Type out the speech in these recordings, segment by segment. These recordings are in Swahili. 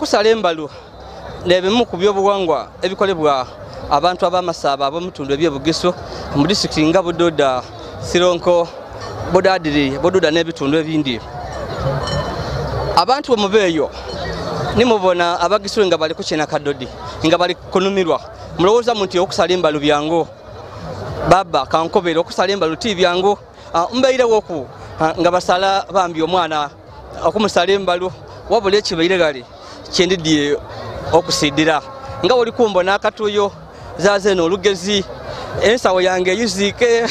okusala embalu nebimu ku byobuwangwa ebikolebwa abantu ab'amasaba ab'omutundu ebyebugiso mu district nga Budoda, Sironko, Bodadiri, Bododa n'ebitundu ebindi. Abantu omubeeyo nimubona abagiso nga bali kukyena kadodi nga bali kunumirwa mulowooza nti okusala embalu byangu baba kankobera okusala embalu ti byangu mbeirewo ku nga basala bambi omwana okumusala embalu wabula ekibaire gali kyendidye okusidira nga oli kumbona akatuyo zaze n'olugezi ensawo yange eyuzike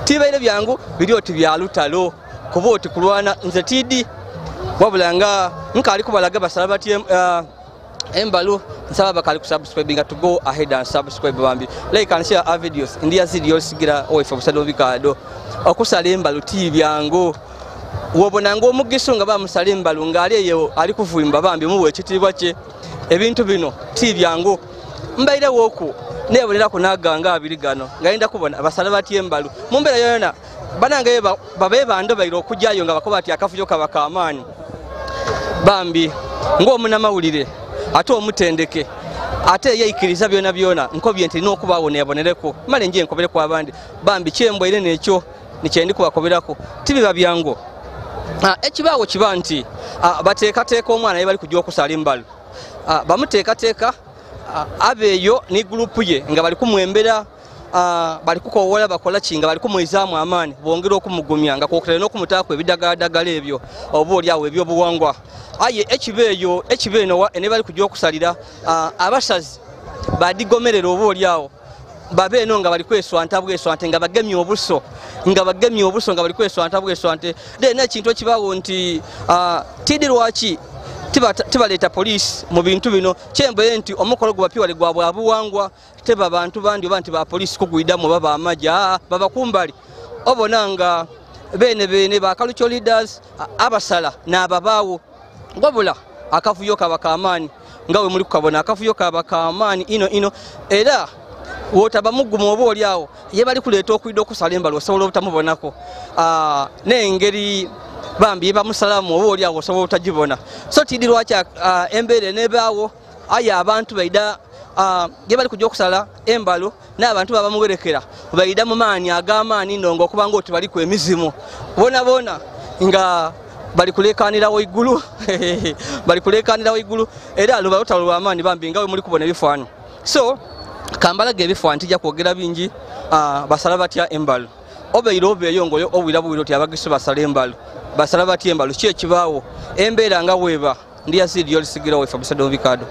tibaire byangu biri oti bya lutalo kuba oti kulwana nze tidi wabula nga nkali kubalaga basala bati embalu nsaba bakali kusubscribe nga to go ahead and subscribe bambi like and share our videos india videos sigira owe for busado bikado okusala embalu ti byangu wobona ngo omugiso nga bamusala embalu ngali eyo ali kuvumba bambi muwe ekitibwa kye ebintu bino ti byangu mbaire woku nebonera kunaganga abiri gano ngaenda kubona basala bati embalu mumbera yona banange babe bando bayiro okujjayo nga bakoba ati akafuyo kabaka amani bambi ngo munamawulire ate omutendeke ate yeyikiriza byona nkobye nti n'okubawona yabonereko male nje nkobere kwa abandi bambi kyembo ire nekyo nikyendi kubakoberako tibiba byangu ekibawo kiba nti bateekateeka omwana ye bali kujja okusala embalu bamuteekateeka abeeyo ni gurupu ye nga bali kumwembera bali kukowola bakola kinga bali kumwizaamu amaani bongera okumugumya nga kokere n'okumutaako ebidagadagala ebyo oba oli awo ebyobuwangwa aye ekibeeno ne bali kujja okusalira abasazi badigomerera oba oli awo babeeno nga bali kweswanta bweswante nga bagemye obuso nga bali kweswanta bweswante n'ekintu ekibaawo nti tidi lwaki tibaleeta poliisi mu bintu bino kyemboye nti omukolo gubapiwale gwa bwabuwangwa teba bantu bandi oba nti ba poliisi kugwiddamu baba amajja baba kumbali obona nga beene ba cultural leaders abasala n'ababaawo wabula akafuyo kaba kamaani nga we muli kukabona akafuyo kaba kamaani ino era wotaba mugumu oba oli awo ye bali kuleeta okwidda okusala embalu osobola obutamubonako n'engeri bambi bamusalamu oba oli awo osobola otagibona so tidi lwaki embeera nebaawo aye abantu baida ye bali kujja okusala embalu n'abantu babamuwerekera baida mu maani ag'amaani ndongo okubanga oti baliku emizimu bona nga bali kulekanirawo igulu era luba lutalo lw'amaani bambi nga we muli kubona ebifaananyi so kambalaga ebifaananyi tijja kwogera bingi basala batya embalu obeeyo ngoyo obwira bwiro oti abagiso basala embalu basala batya embalu ki ekibaawo embeera nga weeba ndi yazidi yolisigirawo wefa busado bikado